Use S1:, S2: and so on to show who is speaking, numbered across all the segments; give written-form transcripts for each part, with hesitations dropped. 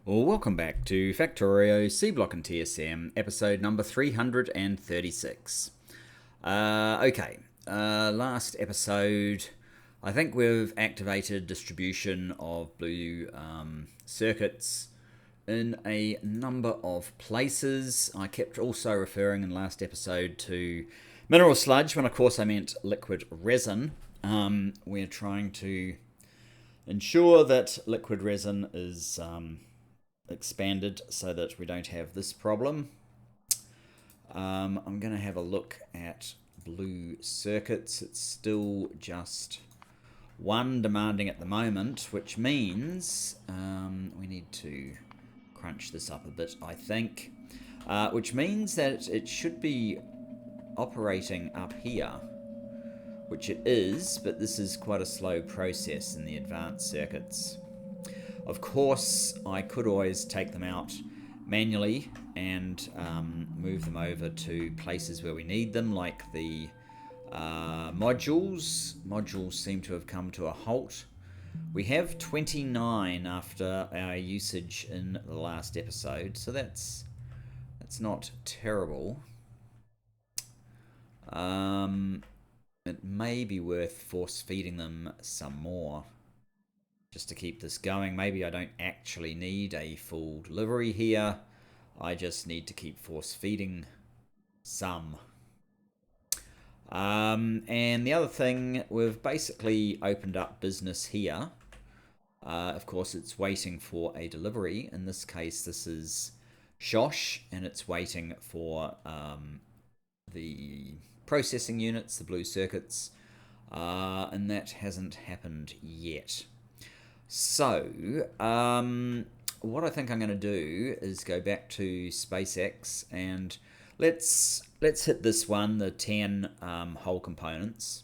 S1: Well, welcome back to Factorio, Seablock TSM, episode number 336. Last episode, I think we've activated distribution of blue circuits in a number of places. I kept also referring in last episode to mineral sludge, when of course I meant liquid resin. We're trying to ensure that liquid resin is expanded so that we don't have this problem. I'm going to have a look at blue circuits. It's still just one demanding at the moment, which means we need to crunch this up a bit, I think. Which means that it should be operating up here, which it is, but this is quite a slow process in the advanced circuits. Of course, I could always take them out manually and move them over to places where we need them, like the modules. Modules seem to have come to a halt. We have 29 after our usage in the last episode, so that's not terrible. It may be worth force feeding them some more, just to keep this going. Maybe I don't actually need a full delivery here. I just need to keep force feeding some. And the other thing, we've basically opened up business here. Of course, it's waiting for a delivery. In this case, this is Shosh, and it's waiting for the processing units, the blue circuits, and that hasn't happened yet. So, what I think I'm going to do is go back to SpaceX and let's hit this one, the 10 hull components.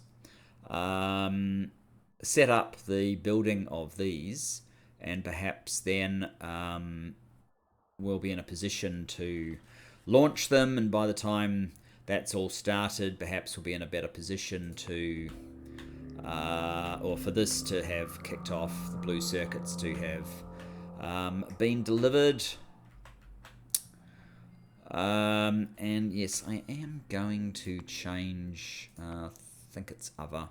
S1: Set up the building of these, and perhaps then we'll be in a position to launch them, and by the time that's all started, perhaps we'll be in a better position to or for this to have kicked off, the blue circuits to have been delivered. And yes, I am going to change, I think it's other.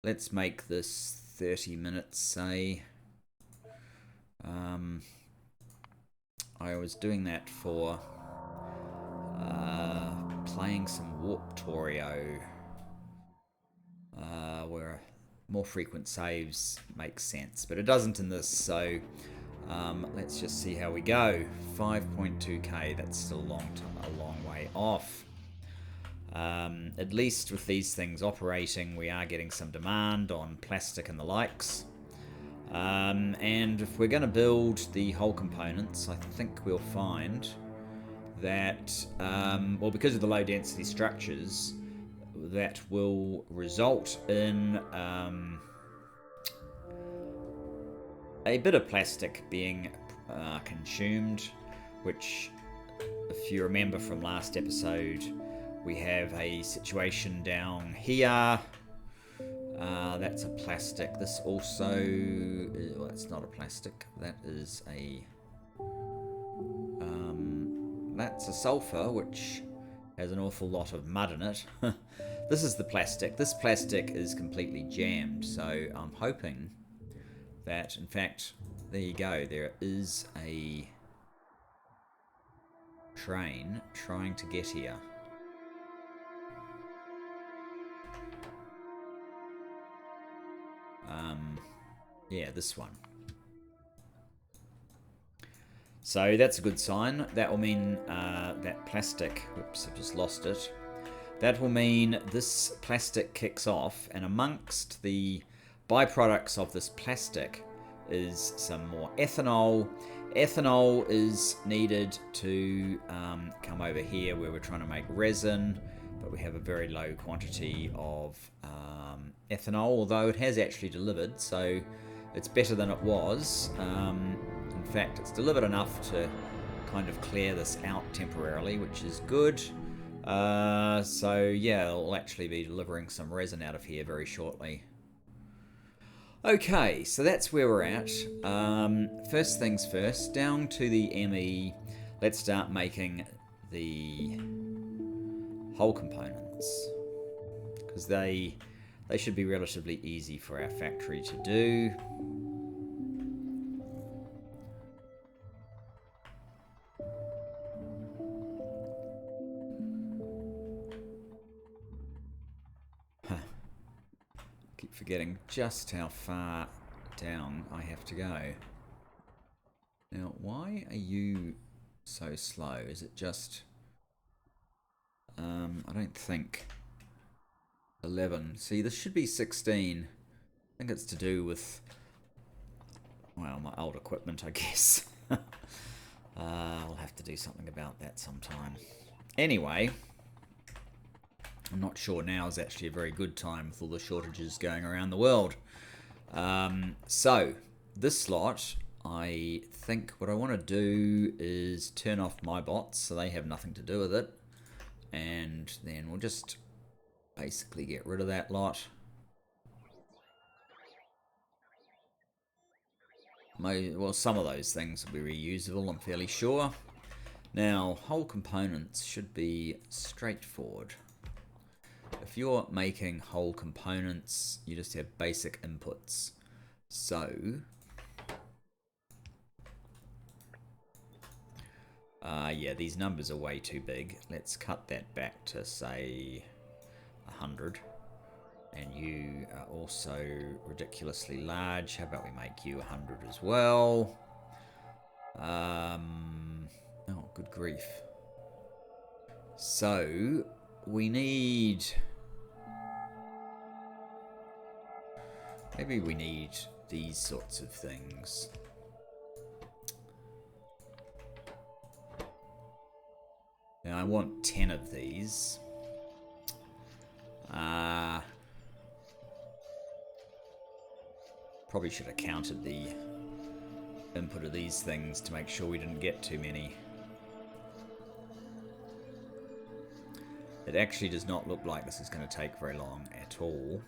S1: Let's make this 30 minutes, say. I was doing that for playing some Factorio, where more frequent saves makes sense, but it doesn't in this, so let's just see how we go. 5.2k, that's still a long way off. At least with these things operating, we are getting some demand on plastic and the likes. And if we're going to build the whole components, I think we'll find that, well, because of the low density structures, that will result in a bit of plastic being consumed, which, if you remember from last episode, we have a situation down here. That's a plastic. This also, well, that's not a plastic. That is a, that's a sulfur, which has an awful lot of mud in it. This is the plastic. This plastic is completely jammed, so I'm hoping that, in fact, there you go. There is a train trying to get here. Yeah, this one. So that's a good sign. That will mean that plastic... Whoops, I've just lost it. That will mean this plastic kicks off, and amongst the byproducts of this plastic is some more ethanol. Ethanol is needed to come over here where we're trying to make resin, but we have a very low quantity of ethanol, although it has actually delivered, so it's better than it was. In fact, it's delivered enough to kind of clear this out temporarily, which is good. So yeah, it'll actually be delivering some resin out of here very shortly. Okay, so that's where we're at. First things first, down to the ME. Let's start making the hull components, because they should be relatively easy for our factory to do. Keep forgetting just how far down I have to go. Now, why are you so slow? Is it just... I don't think... 11. See, this should be 16. I think it's to do with... well, my old equipment, I guess. I'll have to do something about that sometime. Anyway... I'm not sure now is actually a very good time with all the shortages going around the world. So, this slot, I think what I want to do is turn off my bots so they have nothing to do with it. And then we'll just basically get rid of that lot. Well, some of those things will be reusable, I'm fairly sure. Now, whole components should be straightforward. If you're making whole components, you just have basic inputs. So, yeah, these numbers are way too big. Let's cut that back to, say, 100. And you are also ridiculously large. How about we make you 100 as well? Oh, good grief. So, we need... maybe we need these sorts of things. Now I want 10 of these. Probably should have counted the input of these things to make sure we didn't get too many. It actually does not look like this is going to take very long at all.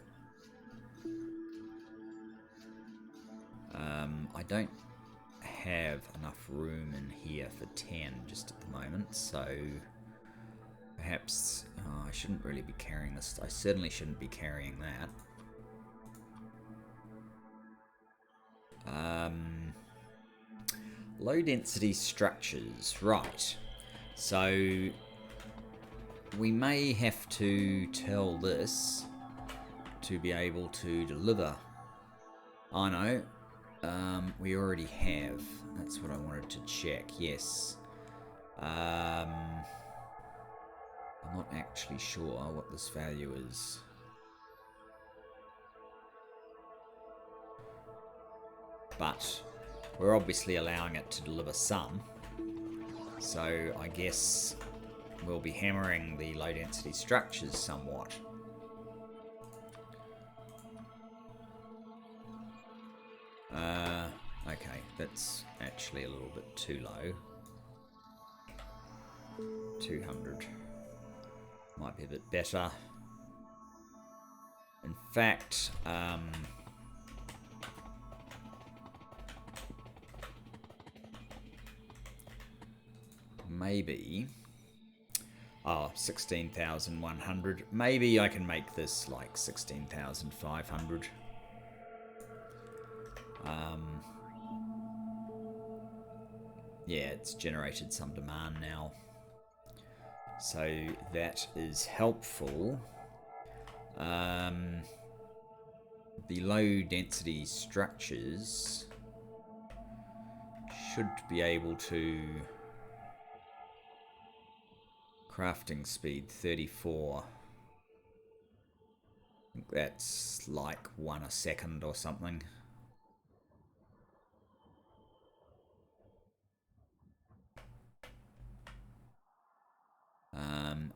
S1: I don't have enough room in here for 10 just at the moment, so perhaps I shouldn't really be carrying this. I certainly shouldn't be carrying that. Low density structures, right. So we may have to tell this to be able to deliver. I know. We already have. That's what I wanted to check. Yes. I'm not actually sure what this value is. But we're obviously allowing it to deliver some. So I guess we'll be hammering the low density structures somewhat. Okay, that's actually a little bit too low. 200 might be a bit better. In fact, maybe... oh, 16,100. Maybe I can make this like 16,500. Yeah, it's generated some demand now. So that is helpful. The low density structures should be able to... crafting speed 34. I think that's like 1 a second or something.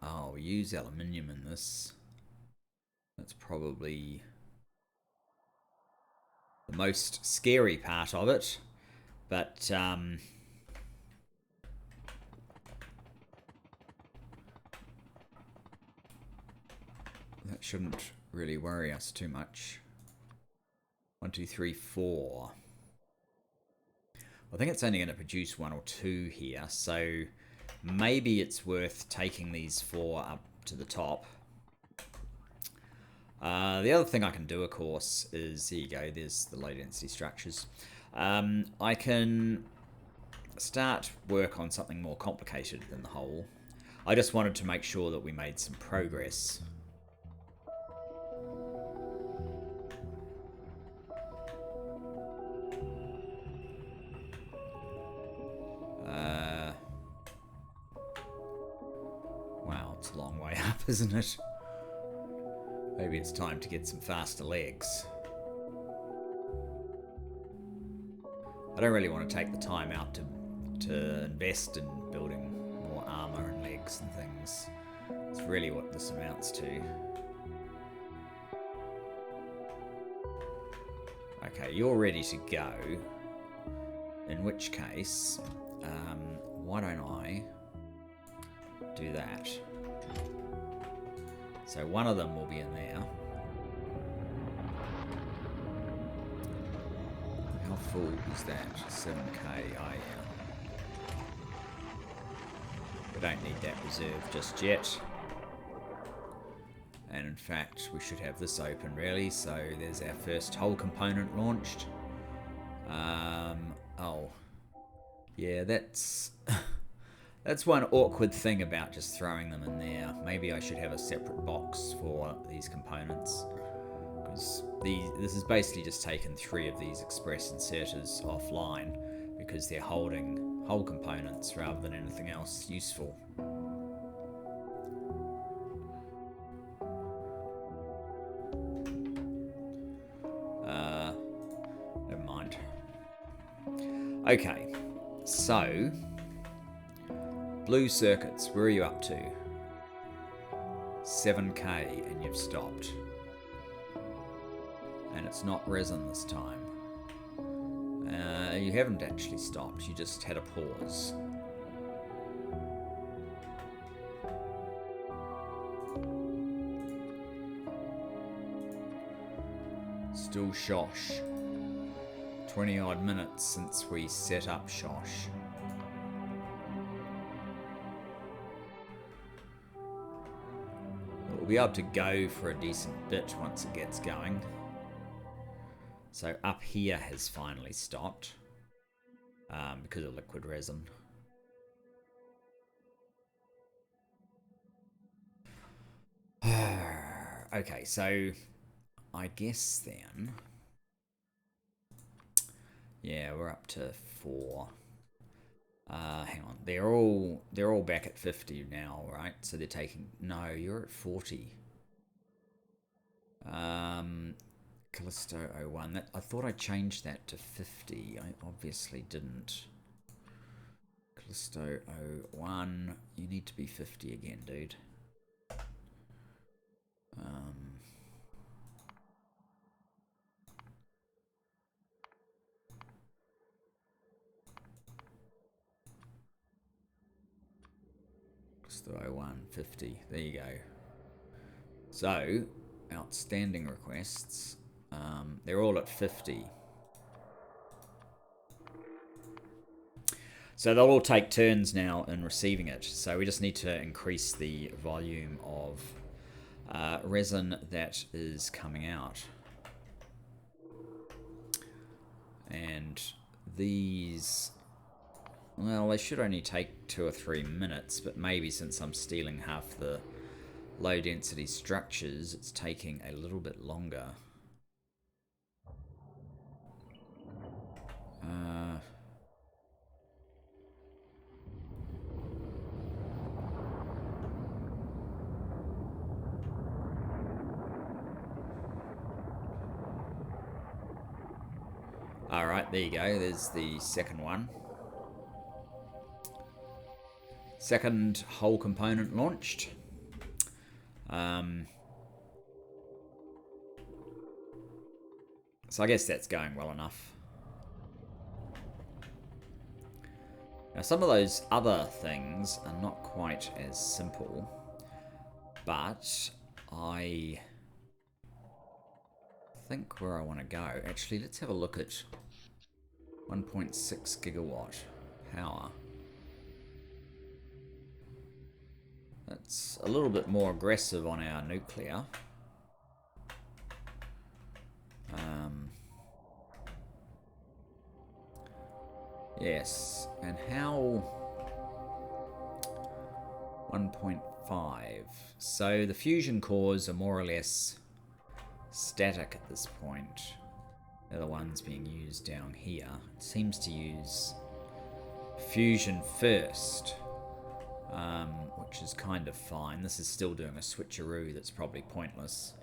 S1: Oh, we use aluminium in this. That's probably the most scary part of it. But, that shouldn't really worry us too much. 1, 2, 3, 4. I think it's only going to produce 1 or 2 here, so maybe it's worth taking these 4 up to the top. The other thing I can do, of course, is, there you go, there's the low density structures. I can start work on something more complicated than the hole. I just wanted to make sure that we made some progress. Wow, it's a long way up, isn't it? Maybe it's time to get some faster legs. I don't really want to take the time out to invest in building more armor and legs and things. It's really what this amounts to. Okay, you're ready to go. In which case, why don't I do that? So one of them will be in there. How full is that? 7k, oh yeah. We don't need that reserve just yet. And in fact, we should have this open really. So there's our first hull component launched. Oh, yeah, that's that's one awkward thing about just throwing them in there. Maybe I should have a separate box for these components, because this is basically just taken 3 of these express inserters offline because they're holding hull components rather than anything else useful. Never mind. Okay, so blue circuits, where are you up to? 7k and you've stopped. And it's not resin this time. You haven't actually stopped, you just had a pause. Still Shosh. 20 odd minutes since we set up Shosh. We'll be able to go for a decent bit once it gets going. So up here has finally stopped because of liquid resin. Okay, so I guess then, yeah, we're up to 4. Hang on, they're all back at 50 now, right? So they're taking, no, you're at 40. Callisto 01. That, I thought I changed that to 50. I obviously didn't. Callisto 01. You need to be 50 again, dude. Callisto 01, 50. There you go. So, outstanding requests. They're all at 50. So they'll all take turns now in receiving it. So we just need to increase the volume of resin that is coming out. And these, well, they should only take 2 or 3 minutes, but maybe since I'm stealing half the low density structures, it's taking a little bit longer. Alright, there you go. There's the second one. Second whole component launched. So I guess that's going well enough. Now some of those other things are not quite as simple, but I think where I want to go. Actually, let's have a look at 1.6 gigawatt power. That's a little bit more aggressive on our nuclear. Yes, and how 1.5. So the fusion cores are more or less static at this point. They're the ones being used down here. It seems to use fusion first, which is kind of fine. This is still doing a switcheroo that's probably pointless.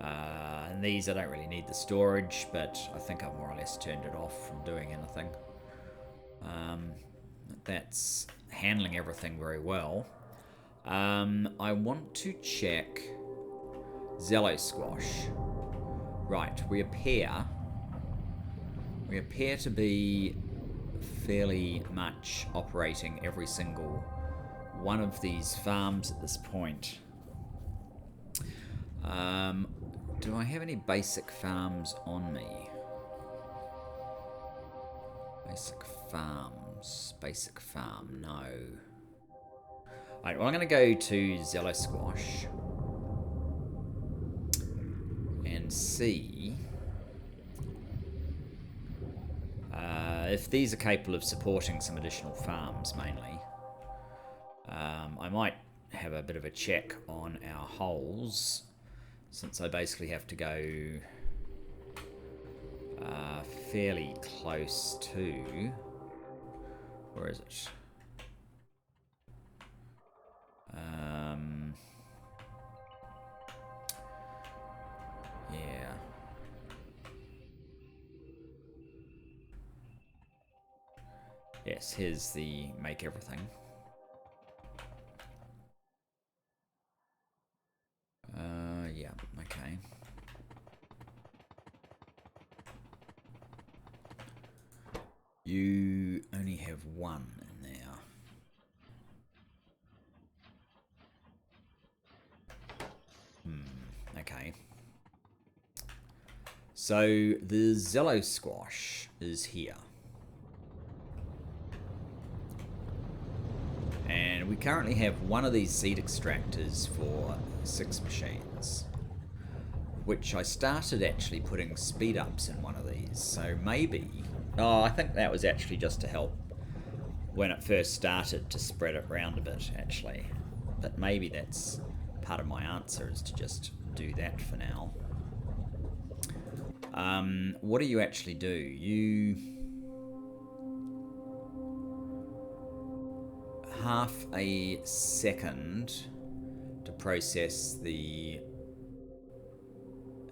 S1: And these, I don't really need the storage, but I think I've more or less turned it off from doing anything. That's handling everything very well. I want to check Zello Squash. Right, we appear to be fairly much operating every single one of these farms at this point. Do I have any basic farms on me? Basic farm, no. Alright, well I'm going to go to Zello Squash and see if these are capable of supporting some additional farms mainly. I might have a bit of a check on our holes, since I basically have to go fairly close to... Where is it? Yeah. Yes, here's the make everything. Yeah, okay. You only have one in there. Okay. So the Zello Squash is here. And we currently have one of these seed extractors for 6 machines, which I started actually putting speed ups in one of these. So maybe... Oh, I think that was actually just to help when it first started, to spread it around a bit, actually. But maybe that's part of my answer, is to just do that for now. What do you actually do? You... half a second to process the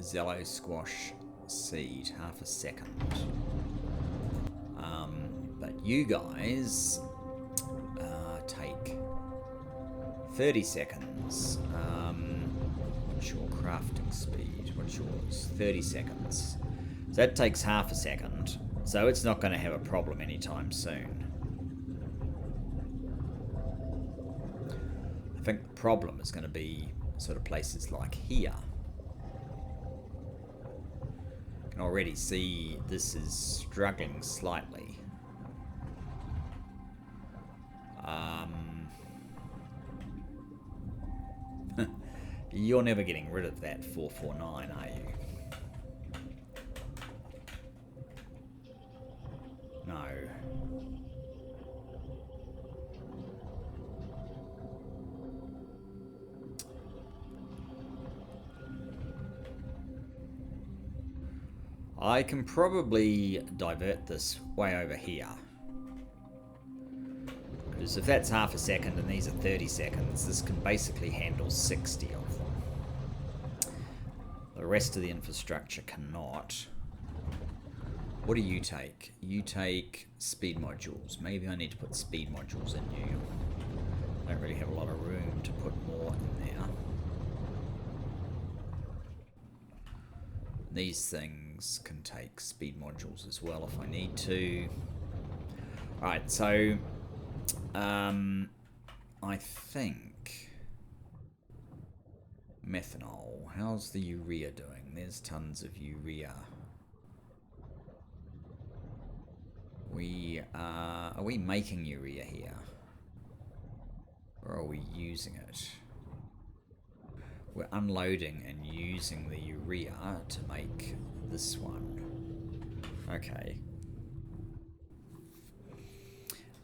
S1: Zello Squash seed. Half a second. But you guys take 30 seconds. What's your crafting speed? What's yours? 30 seconds. So that takes half a second. So it's not going to have a problem anytime soon. I think the problem is going to be sort of places like here. You can already see this is struggling slightly. You're never getting rid of that 449, are you? No. I can probably divert this way over here. Because if that's half a second and these are 30 seconds, this can basically handle 60 of them. The rest of the infrastructure cannot. What do you take? You take speed modules. Maybe I need to put speed modules in you. I don't really have a lot of room to put more in there. These things can take speed modules as well if I need to. Alright, so I think Methanol. How's the urea doing? There's tons of urea. Are we making urea here? Or are we using it? We're unloading and using the urea to make this one. Okay.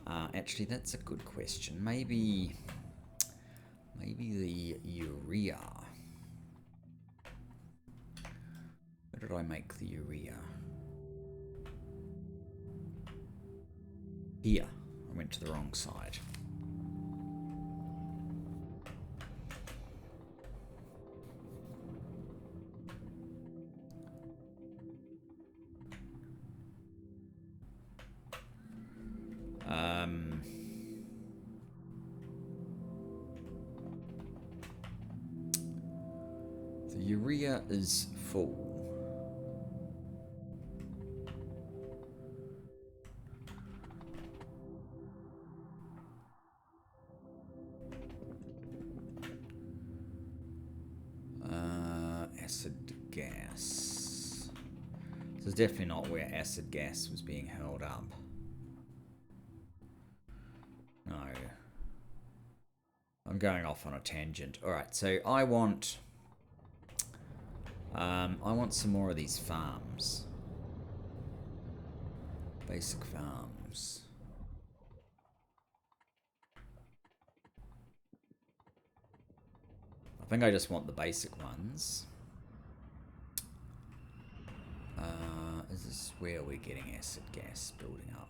S1: Actually, that's a good question. Maybe the urea. Where did I make the urea? Here. I went to the wrong side. The urea is full. Acid gas. This is definitely not where acid gas was being held up. No. I'm going off on a tangent. Alright, so I want some more of these farms. Basic farms. I think I just want the basic ones. Is this where we're getting acid gas building up?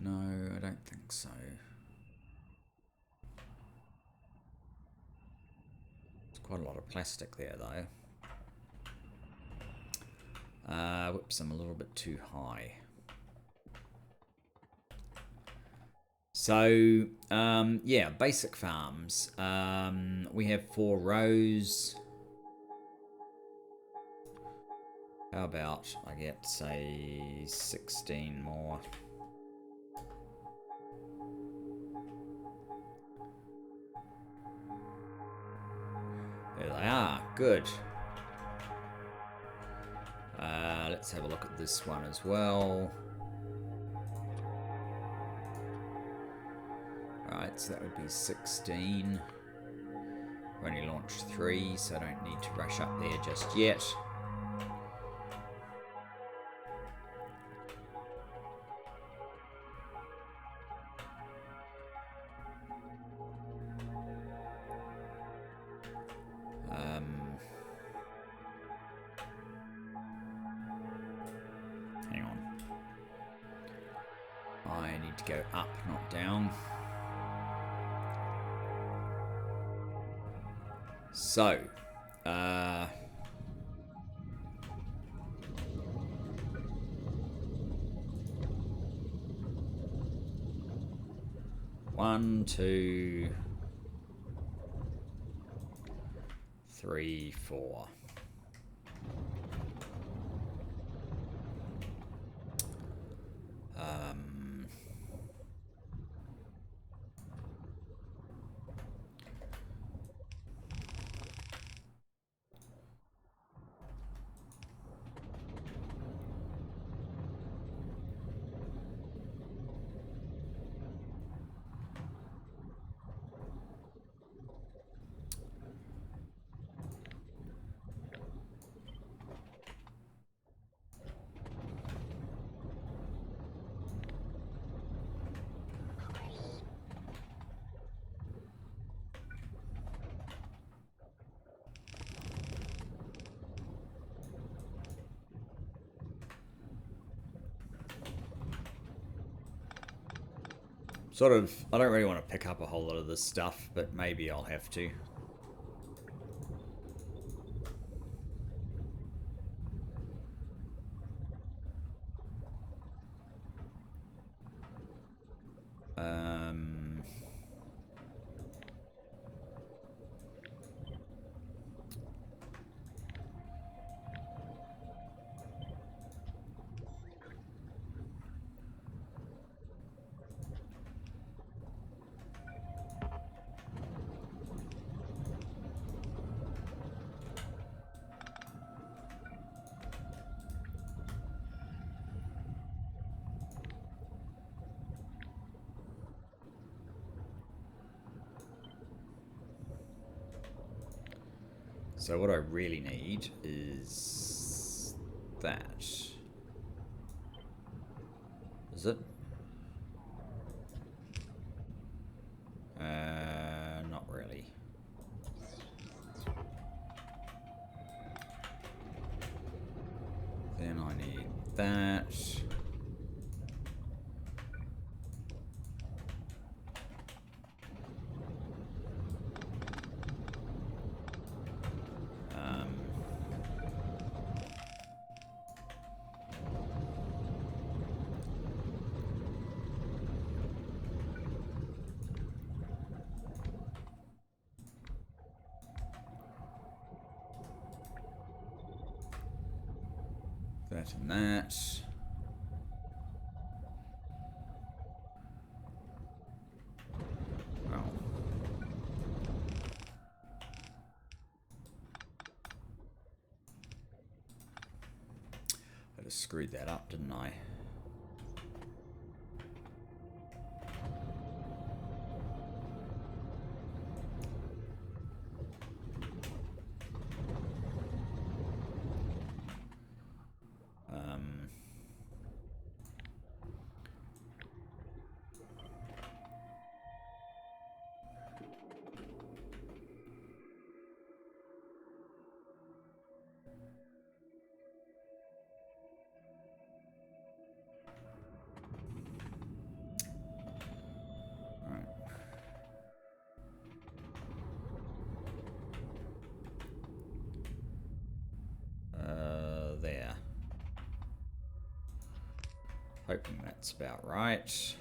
S1: No, I don't think so. There's quite a lot of plastic there, though. Whoops, I'm a little bit too high. So, yeah, basic farms. We have 4 rows. How about I get, say, 16 more? There they are. Good. Let's have a look at this one as well. Right, so that would be 16. We've only launched 3, so I don't need to rush up there just yet. Hang on. I need to go up, not down. So, 1, 2, 3, 4. Sort of, I don't really want to pick up a whole lot of this stuff, but maybe I'll have to. So what I really need is that. Is it? Not really. Then I need that. That and that. Well. I just screwed that up, didn't I? There. Hoping that's about right.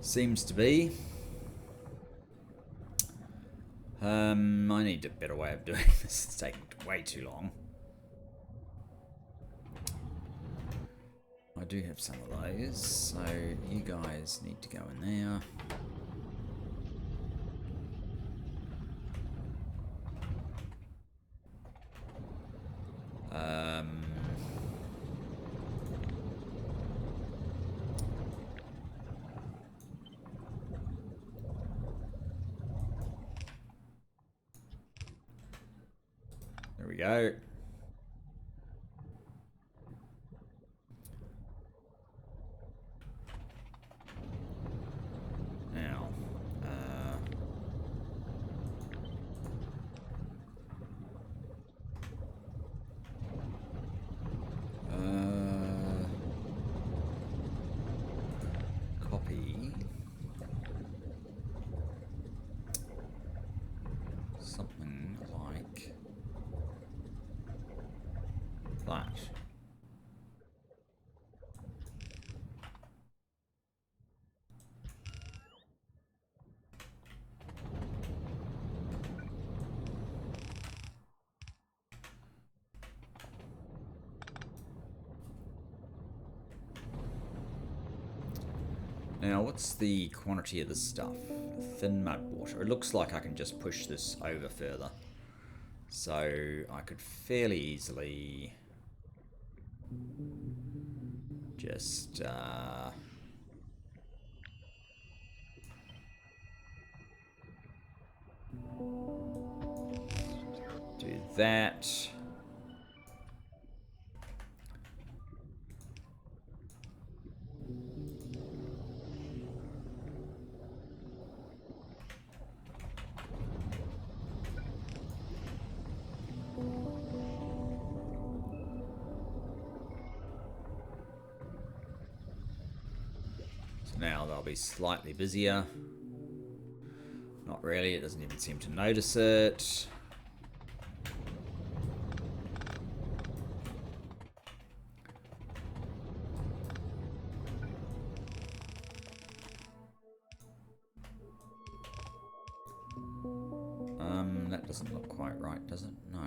S1: Seems to be. I need a better way of doing this. It's taking way too long. I do have some of those, so you guys need to go in there. There we go. Now, copy something like that. Now, what's the quantity of this stuff? Thin mud water. It looks like I can just push this over further. So I could fairly easily just do that. Now they'll be slightly busier. Not really, it doesn't even seem to notice it. That doesn't look quite right, does it? No.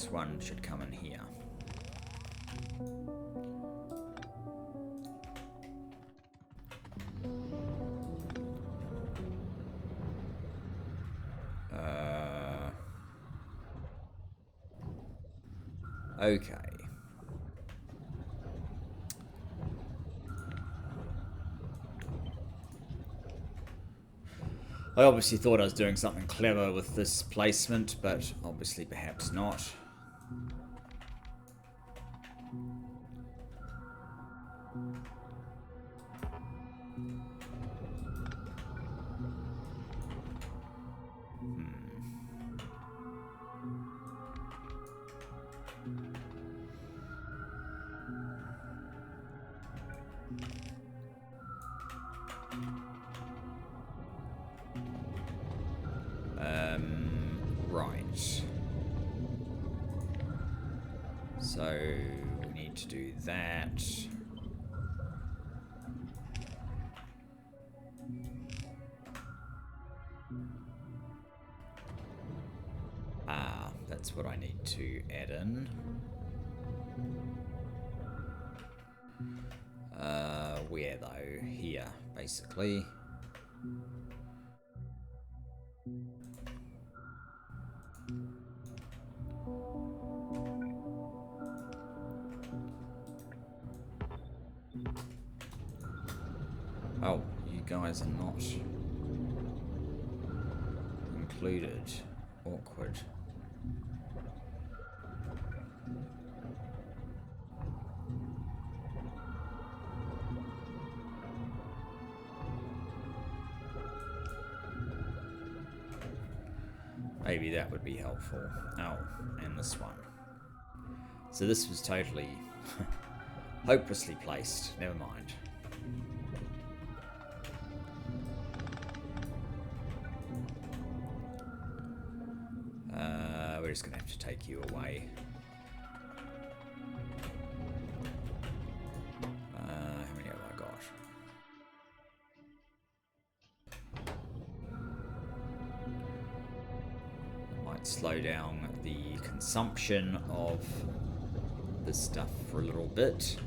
S1: this one should come in here. Okay. I obviously thought I was doing something clever with this placement, but obviously perhaps not. Right. So we need to do that. Ah, that's what I need to add in. Where though? Here, basically. Oh, you guys are not included. Awkward. Maybe that would be helpful. Oh, and this one. So this was totally hopelessly placed. Never mind. We're just going to have to take you away. How many have I got? Might slow down the consumption of this stuff for a little bit.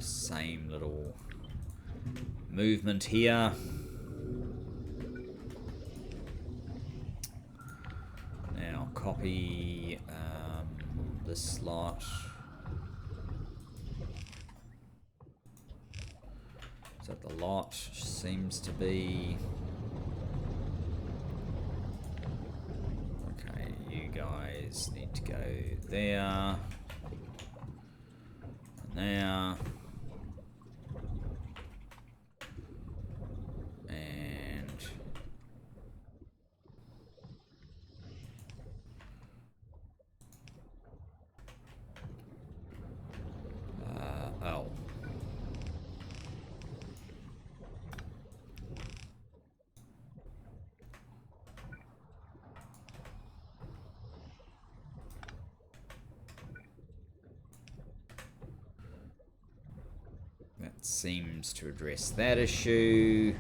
S1: Same little movement here. Now copy this slot. Is that the lot? Seems to be. Okay, you guys need to go there. And there. Seems to address that issue.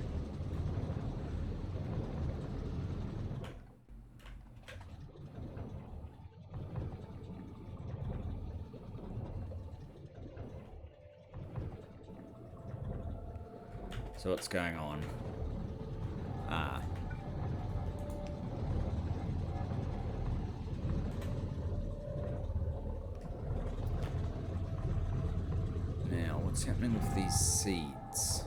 S1: So what's going on? Ah. Now, what's happening with these seeds?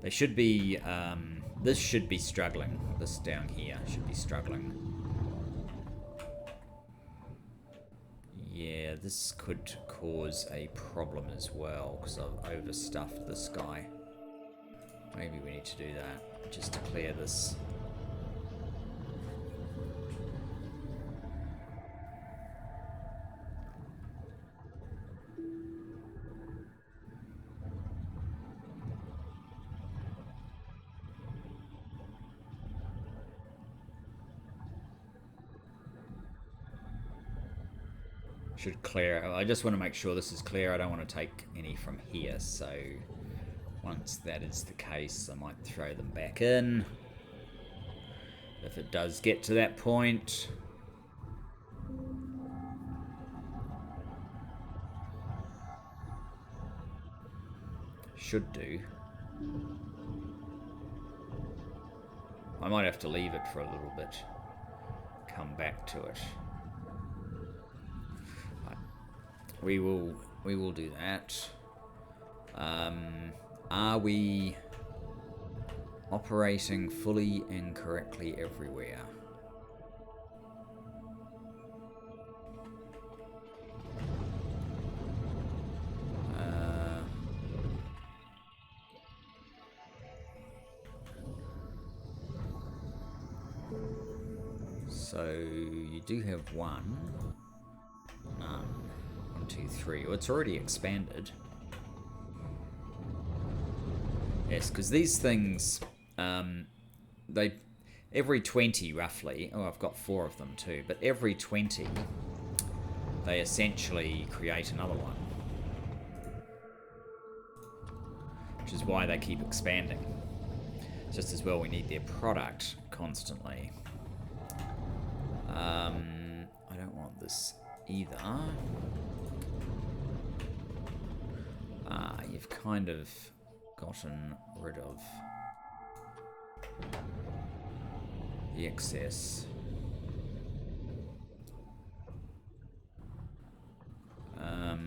S1: They should be, this should be struggling. This down here should be struggling. Yeah, this could cause a problem as well, because I've overstuffed this guy. Maybe we need to do that, just to clear this. Should clear. I just want to make sure this is clear. I don't want to take any from here, so once that is the case, I might throw them back in. If it does get to that point. Should do. I might have to leave it for a little bit. Come back to it. We will do that. Are we operating fully and correctly everywhere? So you do have one. None. 1, 2, 3. Oh, it's already expanded. Yes, because these things, they every 20 roughly. Oh, I've got 4 of them too. But every 20, they essentially create another one, which is why they keep expanding. Just as well, we need their product constantly. I don't want this either. You've kind of gotten rid of the excess. I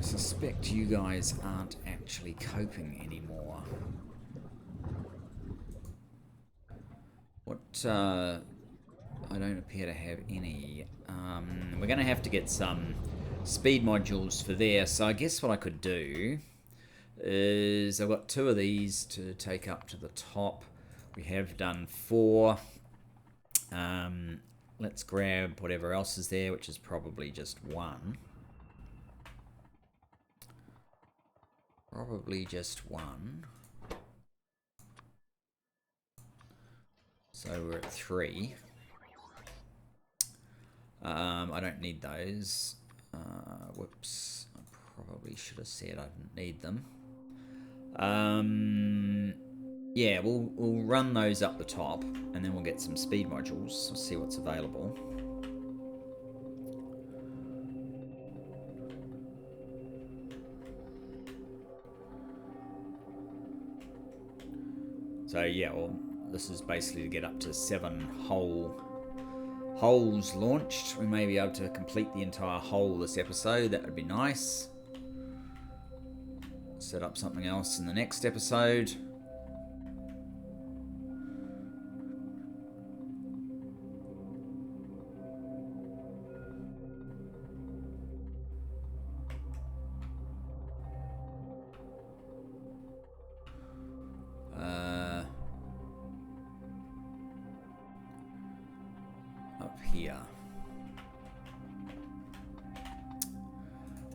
S1: suspect you guys aren't actually coping anymore. What, I don't appear to have any. We're going to have to get some speed modules for there, so I guess what I could do is I've got 2 of these to take up to the top. We have done 4. Let's grab whatever else is there, which is probably just 1. Probably just 1. So we're at 3. I don't need those. Whoops. I probably should have said I didn't need them. Yeah, we'll run those up the top, and then we'll get some speed modules. We'll see what's available. So yeah, well, this is basically to get up to 7 holes launched. We may be able to complete the entire hole this episode. That would be nice. Set up something else in the next episode. Up here.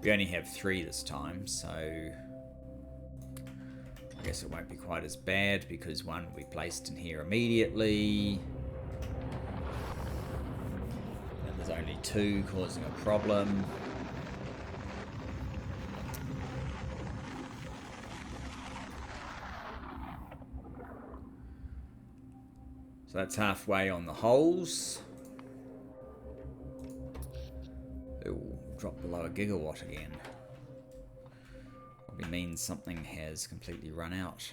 S1: We only have 3 this time, so I guess it won't be quite as bad because 1 will be placed in here immediately. And there's only 2 causing a problem. So that's halfway on the holes. It will drop below a gigawatt again. Probably means something has completely run out.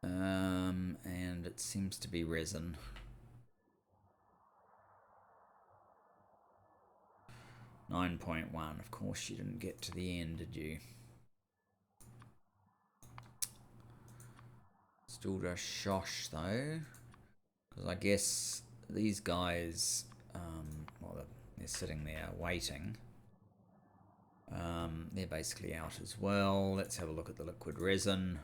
S1: And it seems to be resin. .1. Of course you didn't get to the end, did you? Still just shosh though. Because I guess these guys, well, they're sitting there waiting. They're basically out as well. Let's have a look at the liquid resin.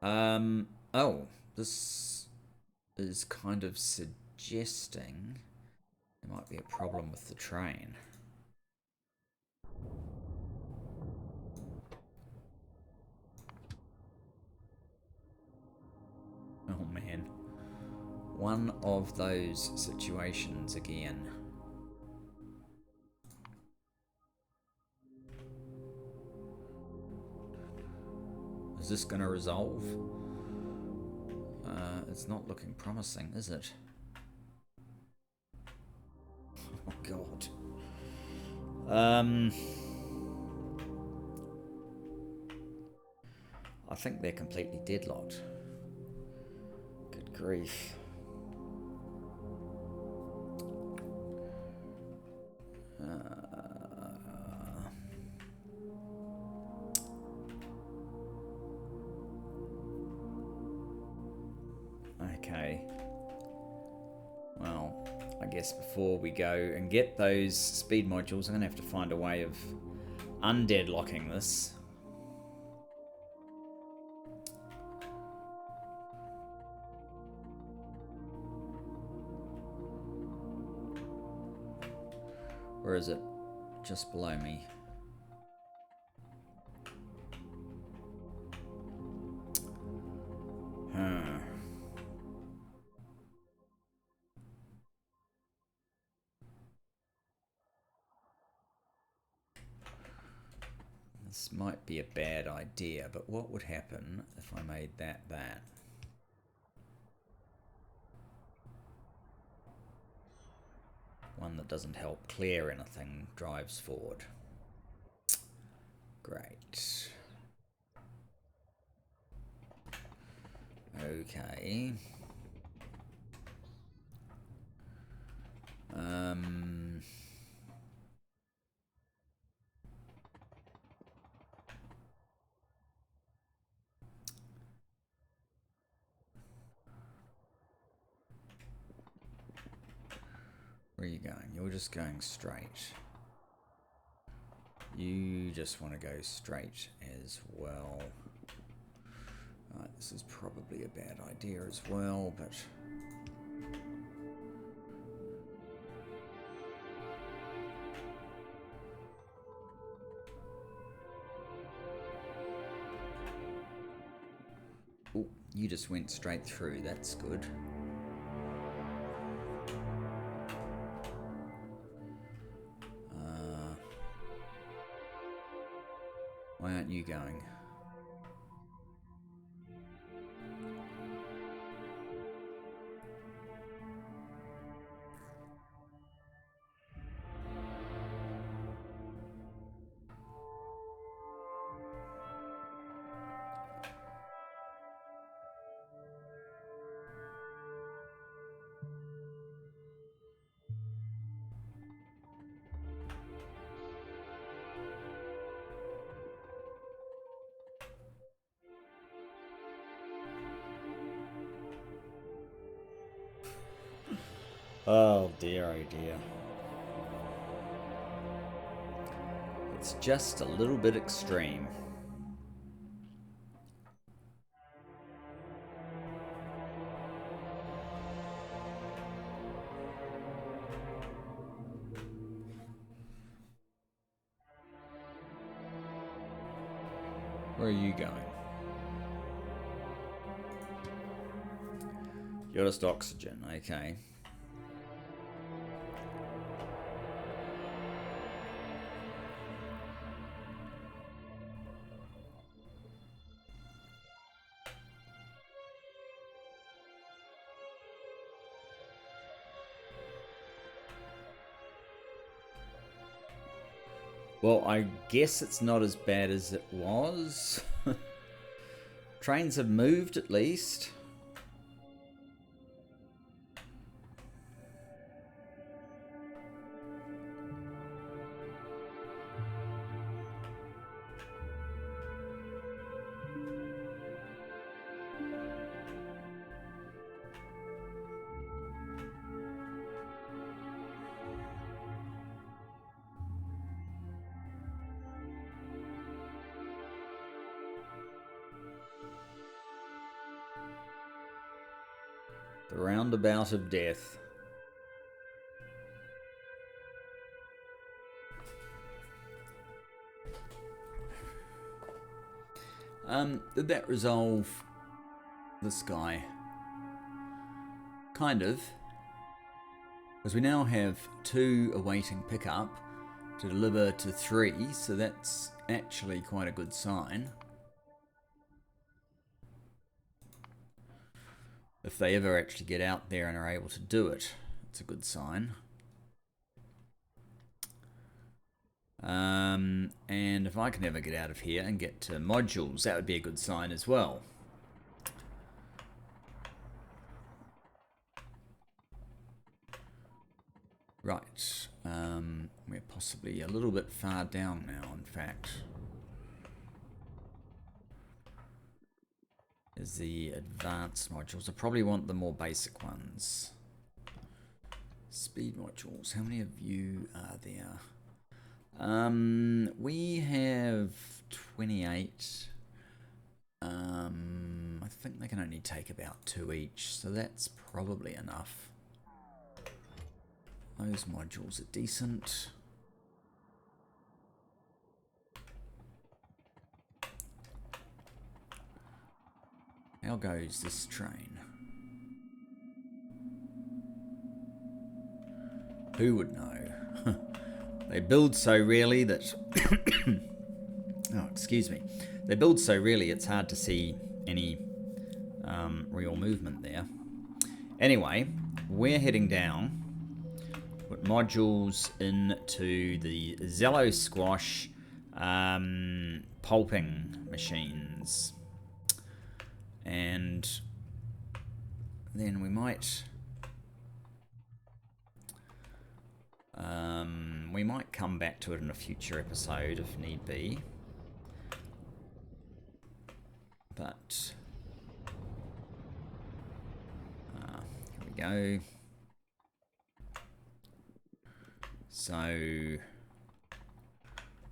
S1: Oh, this is kind of suggesting there might be a problem with the train. one of those situations again. Is this going to resolve? It's not looking promising, is it? Oh god. I think they're completely deadlocked. Good grief. Okay. Well, I guess before we go and get those speed modules, I'm going to have to find a way of undeadlocking this. Or is it just below me? This might be a bad idea, but what would happen if I made that? One that doesn't help clear anything drives forward. Great. Okay. Where are you going? You're just going straight. You just want to go straight as well. Right, this is probably a bad idea as well, but... Oh, you just went straight through. That's good. Why aren't you going? Oh dear, oh dear. It's just a little bit extreme. Where are you going? You're just oxygen, okay. Well, I guess it's not as bad as it was. Trains have moved at least. The roundabout of death. Did that resolve this guy? kind of. Because we now have 2 awaiting pickup to deliver to 3, so that's actually quite a good sign. If they ever actually get out there and are able to do it, it's a good sign. And if I can ever get out of here and get to modules, that would be a good sign as well. Right, we're possibly a little bit far down now, in fact. Is the advanced modules. I probably want the more basic ones. Speed modules, how many of you are there? We have 28. I think they can only take about 2 each, so that's probably enough. Those modules are decent. How goes this train? Who would know? They build so rarely that... oh, excuse me. They build so rarely it's hard to see any real movement there. Anyway, we're heading down. Put modules into the Zello Squash pulping machines. And then we might come back to it in a future episode if need be. But here we go. So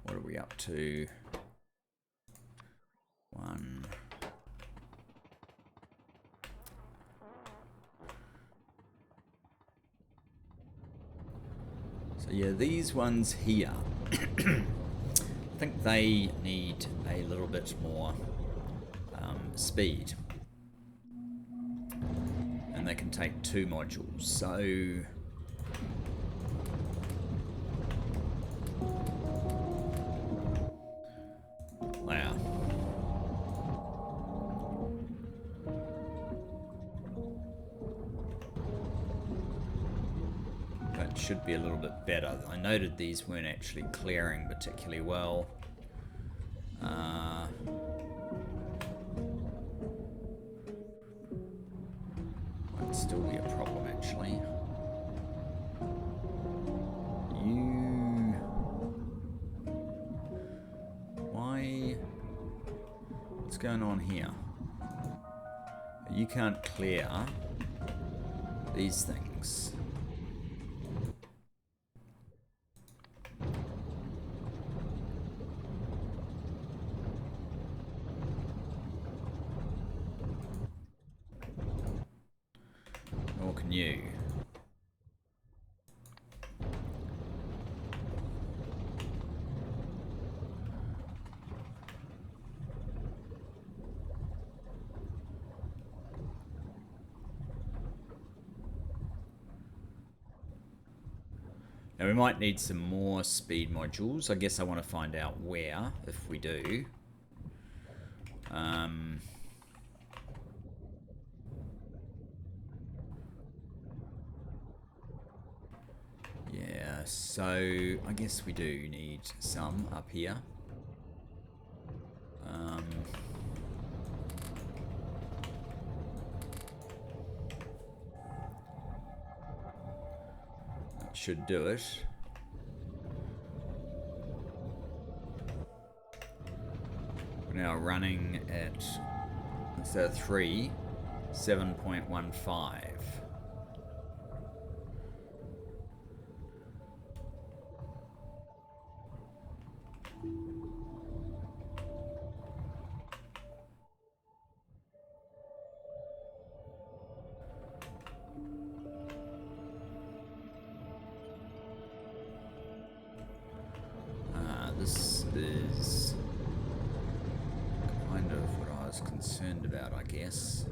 S1: what are we up to? 1. So yeah, these ones here, I think they need a little bit more speed. And they can take 2 modules, so... Wow. That should be a little bit better. I noted these weren't actually clearing particularly well. Might still be a problem actually. What's going on here? You can't clear these things. Nor can you. Now we might need some more speed modules. I guess I want to find out where, if we do. Yeah, so I guess we do need some up here. Should do it. We're now running at 3, 7.15. This is kind of what I was concerned about, I guess.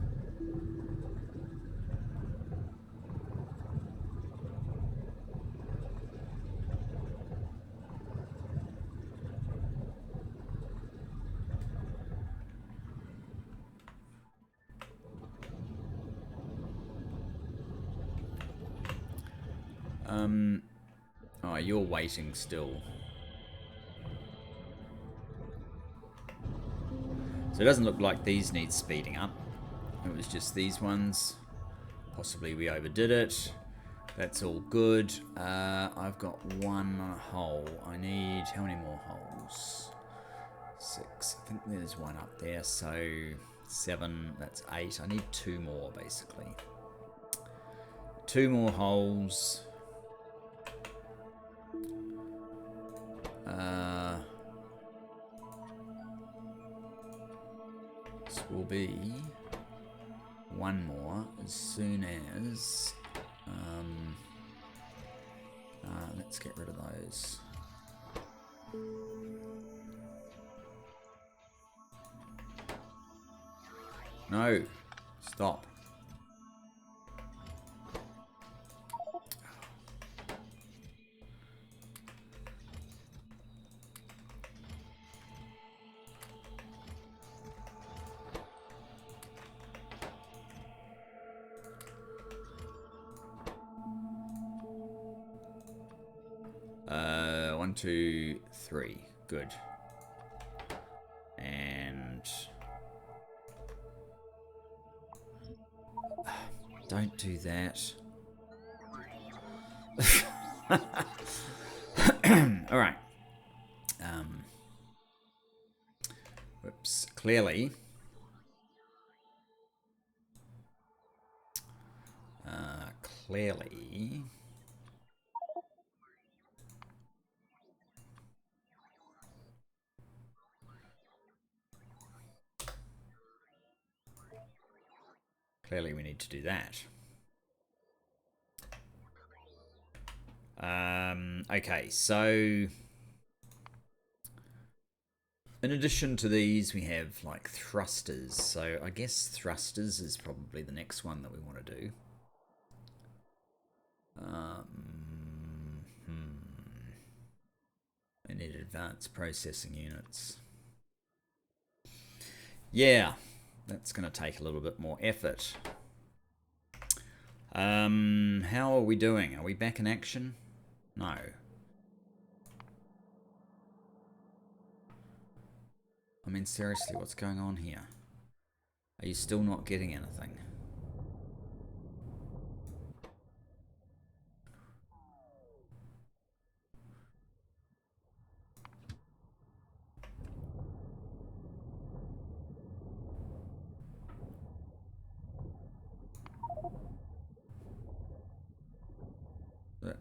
S1: Oh, you're waiting still. So it doesn't look like these need speeding up. It was just these ones. Possibly we overdid it. That's all good. I've got one hole. I need... how many more holes? 6. I think there's one up there. So 7. That's 8. I need 2 more, basically. 2 more holes. This will be 1 more as soon as... let's get rid of those. No, stop. One, two, three. Good. And don't do that. All right. Whoops. Clearly. Clearly we need to do that. Okay, so in addition to these, we have like thrusters. So I guess thrusters is probably the next one that we want to do. I need advanced processing units. Yeah, that's going to take a little bit more effort. How are we doing? Are we back in action? No. I mean, seriously, what's going on here? Are you still not getting anything?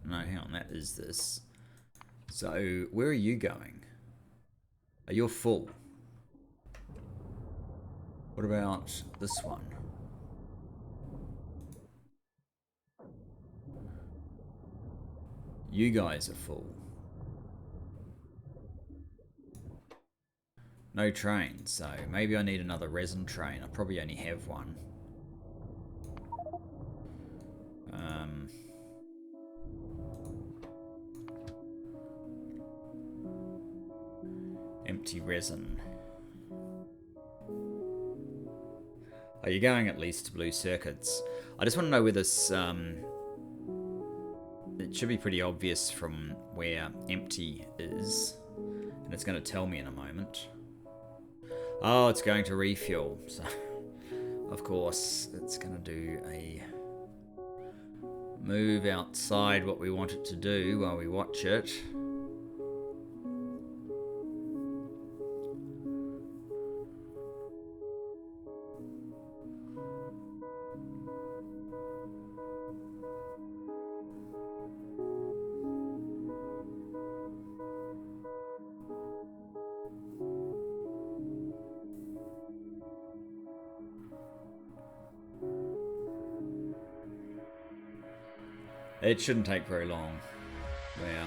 S1: No, hang on, that is this. So, where are you going? Are you full? What about this one? You guys are full. No train, so maybe I need another resin train. I probably only have one. Empty resin. Are you going at least to blue circuits? I just want to know where this... it should be pretty obvious from where empty is. And it's going to tell me in a moment. Oh, it's going to refuel. So, of course, it's going to do a move outside what we want it to do while we watch it. It shouldn't take very long. Yeah.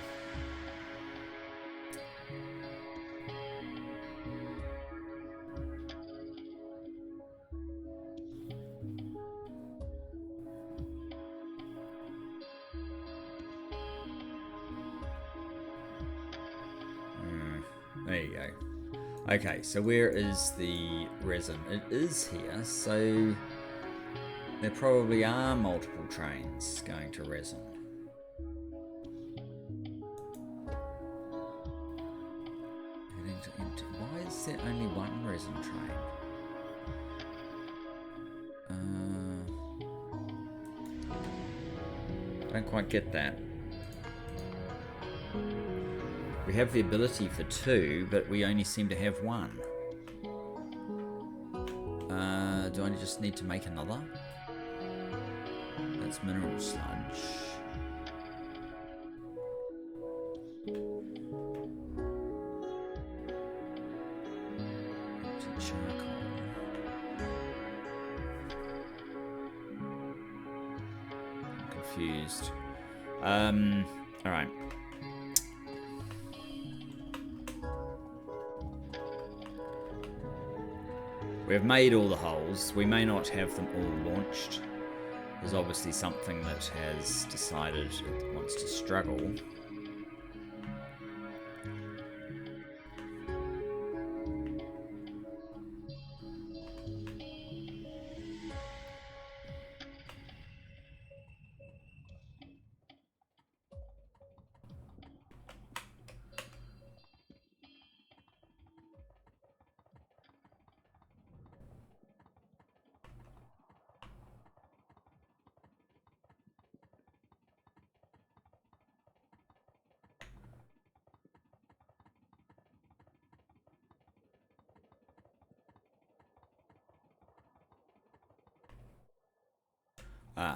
S1: There you go. Okay, so where is the resin? It is here, so there probably are multiple trains going to resin. empty. Why is there only one resin train? Don't quite get that. We have the ability for 2, but we only seem to have 1. Do I just need to make another? That's mineral sludge. Empty charcoal. I'm confused. Alright. We've made all the holes. We may not have them all launched. There's obviously something that has decided it wants to struggle.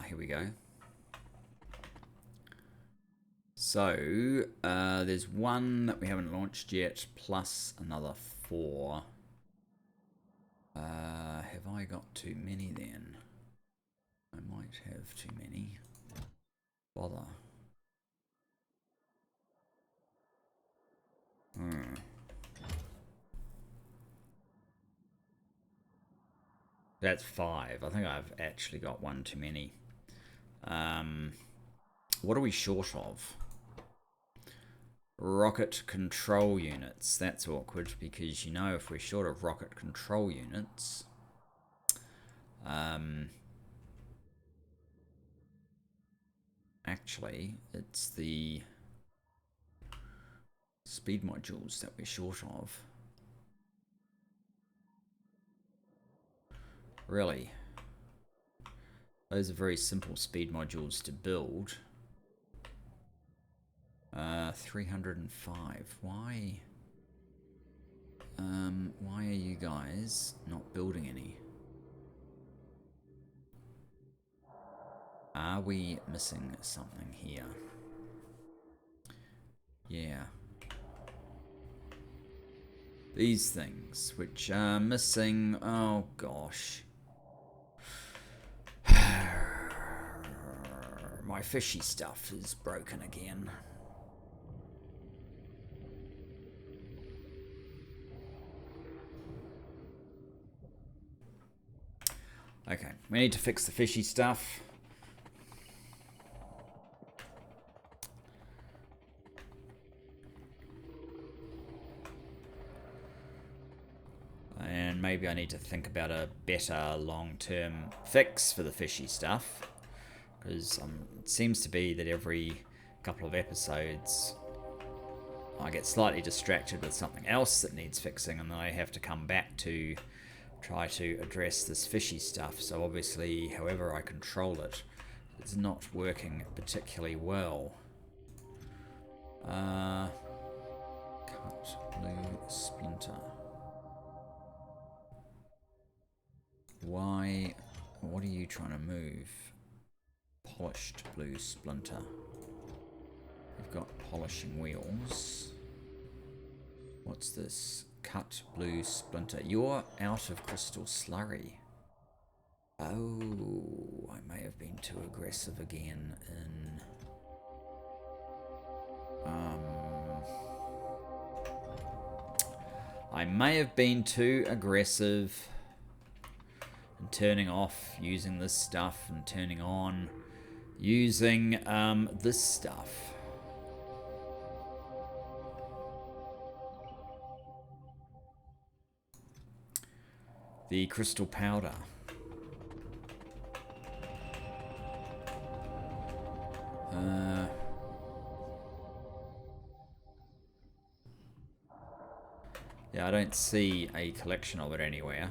S1: Here we go. So, there's 1 that we haven't launched yet, plus another 4. Have I got too many then? I might have too many. Bother. That's 5. I think I've actually got 1 too many. What are we short of? Rocket control units. That's awkward because, you know, if we're short of rocket control units... actually, it's the speed modules that we're short of. Really? Those are very simple speed modules to build. 305. Why? Why are you guys not building any? Are we missing something here? Yeah. These things, which are missing... oh, gosh. My fishy stuff is broken again. Okay, we need to fix the fishy stuff. And maybe I need to think about a better long-term fix for the fishy stuff. Because it seems to be that every couple of episodes I get slightly distracted with something else that needs fixing, and then I have to come back to try to address this fishy stuff. So obviously, however I control it, it's not working particularly well. Cut blue splinter. Why? What are you trying to move? Polished blue splinter. We've got polishing wheels. What's this? Cut blue splinter. You're out of crystal slurry. Oh, I may have been too aggressive again in... I may have been too aggressive in turning off using this stuff and turning on using this stuff. The crystal powder. Yeah, I don't see a collection of it anywhere.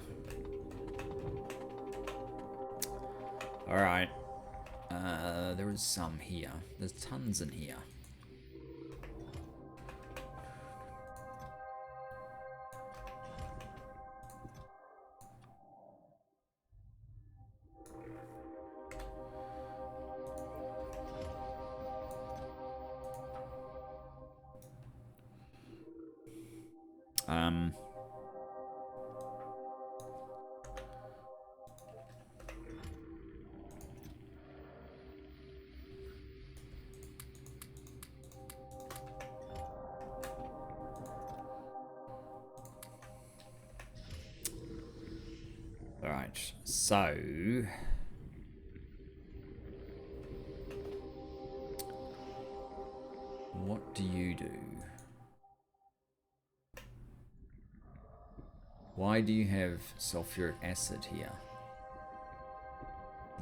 S1: Alright. There is some here. There's tons in here. Alright, so... what do you do? Why do you have sulfuric acid here?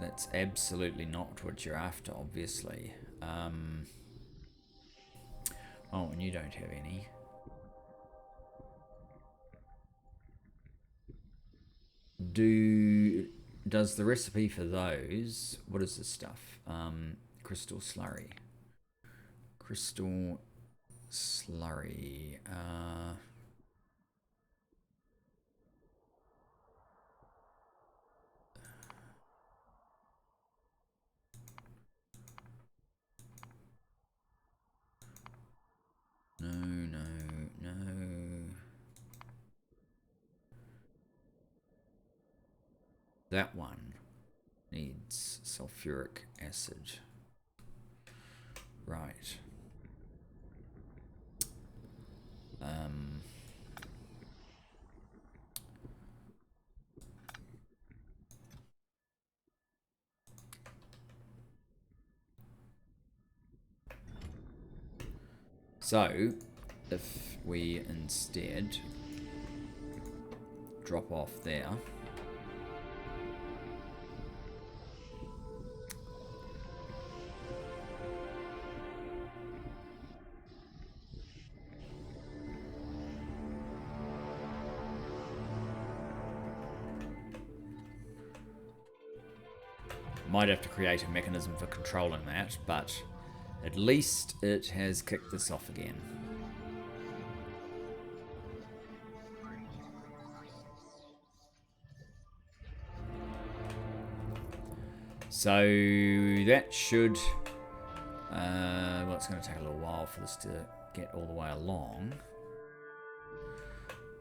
S1: That's absolutely not what you're after, obviously. Oh, and you don't have any. Does the recipe for those... what is this stuff? Crystal slurry. Crystal slurry. No. That one needs sulfuric acid. Right. So, if we instead drop off there, might have to create a mechanism for controlling that, but at least it has kicked this off again. So that should... well, it's going to take a little while for this to get all the way along.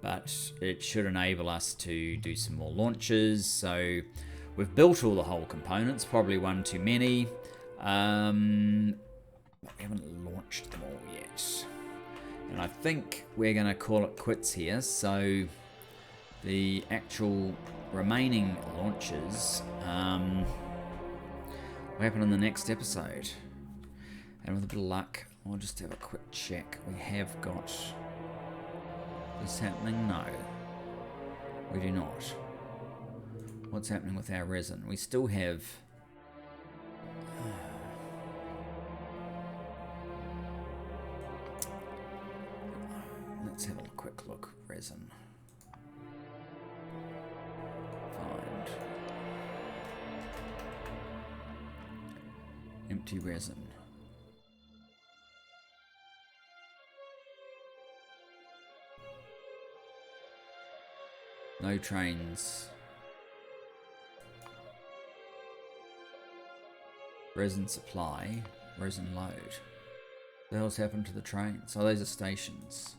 S1: But it should enable us to do some more launches. So we've built all the whole components, probably one too many. We haven't launched them all yet. And I think we're going to call it quits here. So the actual remaining launches will happen in the next episode. And with a bit of luck, I'll just have a quick check. We have got this happening? No, we do not. What's happening with our resin? We still have... let's have a quick look. Resin. Find. Empty resin. No trains. Resin supply. Resin load. What the hell's happened to the trains? Oh, those are stations.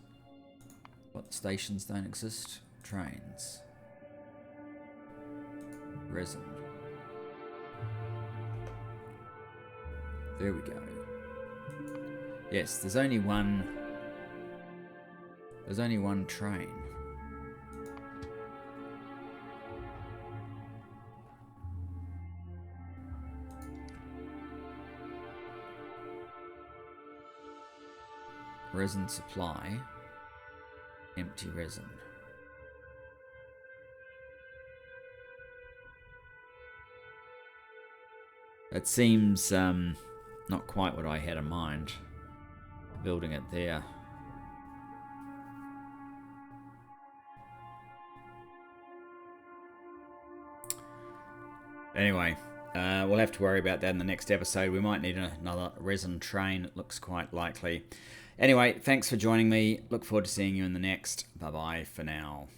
S1: What, stations don't exist? Trains. Resin. There we go. Yes, there's only one... there's only one train. Resin supply. Empty resin. That seems not quite what I had in mind. Building it there. Anyway, we'll have to worry about that in the next episode. We might need another resin train. It looks quite likely. Anyway, thanks for joining me. Look forward to seeing you in the next. Bye-bye for now.